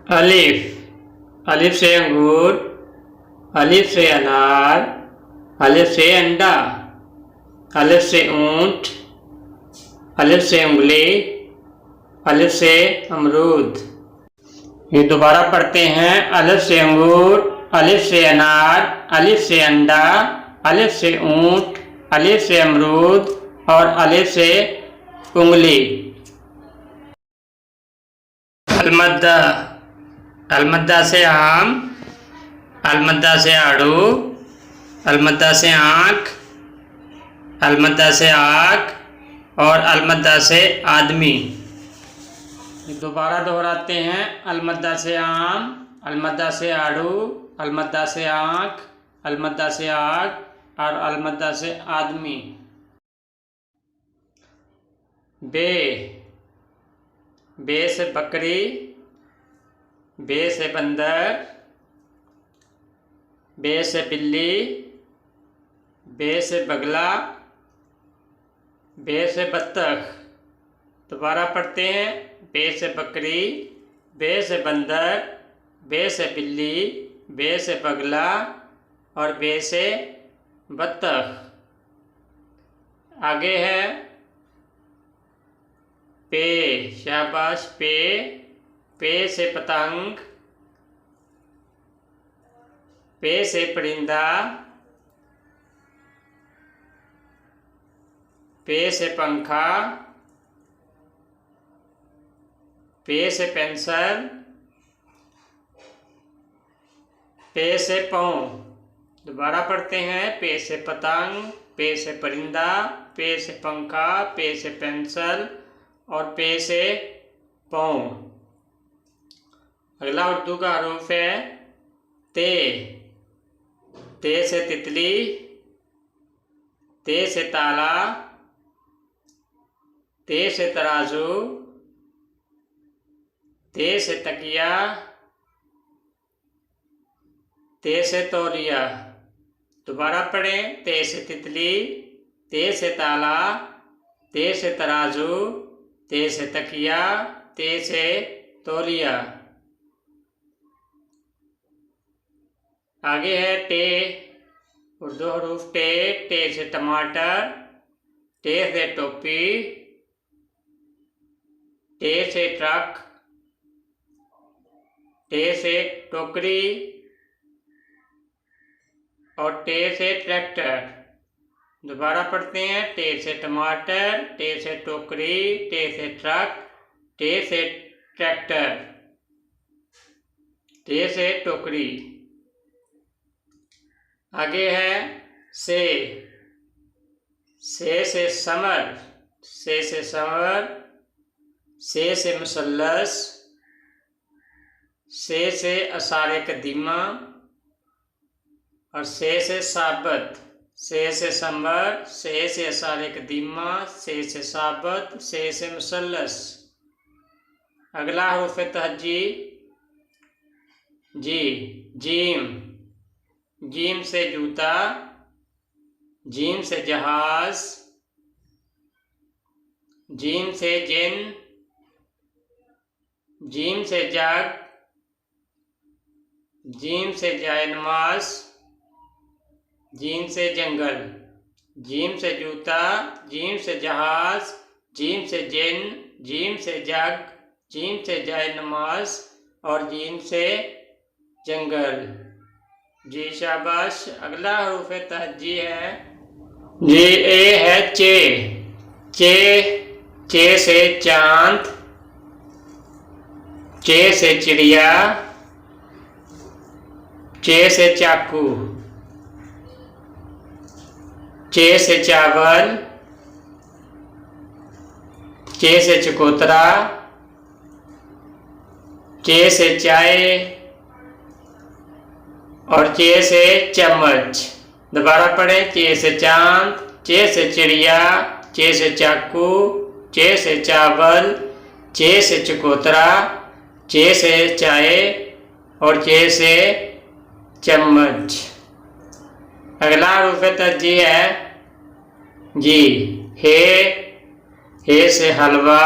अलिफ अलिफ से अंगूर, अलिफ से अनार, अलिफ से अंडा, अलिफ से ऊंट, अलिफ से उंगली, अलिफ से अमरूद। ये दोबारा पढ़ते हैं। अलिफ से अंगूर, अलिफ से अनार, अलिफ से अंडा, अलिफ से ऊंट, अलिफ से अमरूद और अलिफ से उंगली। अलमद्दा अलमद्दा से आम, अलमद्दा से आड़ू, अलमद्दा से आँख, अलमद्दा से आग और अलमद्दा से आदमी। दोबारा दोहराते हैं। अलमद्दा से आम, अलमद्दा से आड़ू, अलमद्दा से आँख, अलमद्दा से आग और अलमद्दा से आदमी। बे बे से बकरी, बे से बंदर, बे से बिल्ली, बे से बगला, बे से बत्तख। दोबारा पढ़ते हैं। बे से बकरी, बे से बंदर, बे से बिल्ली, बे से बगला और बे से बत्तख। आगे है पे, शाबाश पे, पे से पतंग, पे से परिंदा, पे से पंखा, पे से पेंसिल, पे से पाँव। दोबारा पढ़ते हैं। पे से पतंग, पे से परिंदा, पे से पंखा, पे से पेंसिल और पे से पाँव। अगला उर्दू का हरूफ है ते। ते से तितली, ते से ताला, ते से तराजू, ते से तकिया, ते से तौलिया। दोबारा पढ़ें। ते से तितली, ते से ताला, ते से तराजू, ते से तकिया, ते से तौलिया। आगे है टे, उर्दू हरूफ टे। टे से टमाटर, टे से टोपी, टे से ट्रक, टे से टोकरी और टे से ट्रैक्टर। दोबारा पढ़ते हैं। टे से टमाटर, टे से टोकरी, टे से ट्रक, टे से ट्रैक्टर, टे से टोकरी। आगे है से। से समर, से समर, से मुसल्लस, से असारे कदीमा और से साबत। से समर, से असारे कदीमा, से साबत, से मुसल्लस। अगला हुरूफ तहज्जी जी। जीम, जीम से जूता, जीम से जहाज, जीम से जिन, जीम से जग, जीम से जायनमाज, जीम से जंगल। जीम से जूता, जीम से जहाज, जीम से जिन, जीम से जग, जीम से जायनमाज और जीम से जंगल। जी शाबाश। अगला हरूफ तहज्जी है जी। ए है चे। चे से चांद, चे से चिड़िया, चे से चाकू, चे से चावल, चे से चकोतरा, चे से चाय और चे से चम्मच। दोबारा पढ़ें। चे से चांद, चे से चिड़िया, चे से चाकू, चे से चावल, चे से चकोतरा, चे से चाय और चे से चम्मच। अगला हरूफ तहज्जी है जी। हे से हलवा,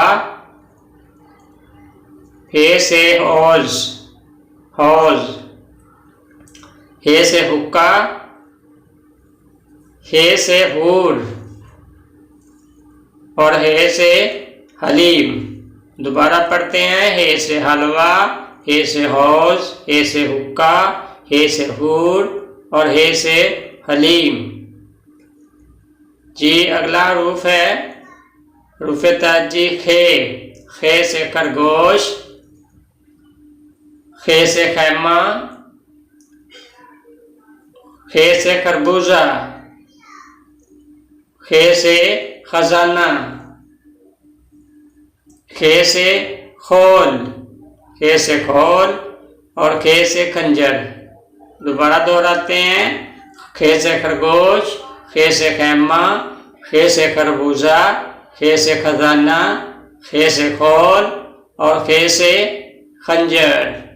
हे से हौज, हौज। हे से हुक्का, हे से हूर और हे से हलीम। दोबारा पढ़ते हैं, हे से हलवा, हे से हौज, हे से हुक्का, हे से हूर और हे से हलीम। जी अगला रूफ है रूफ ताजी खे। खे से खरगोश, खे से खैमा, खे से खरबूजा, खे से खजाना, खे से खोल, खे से खोल और खे से खंजर। दोबारा दोहराते हैं, खे से खरगोश, खे से खैमा, खे से खरबूजा, खे से खजाना, खे से खोल और खे से खंजर।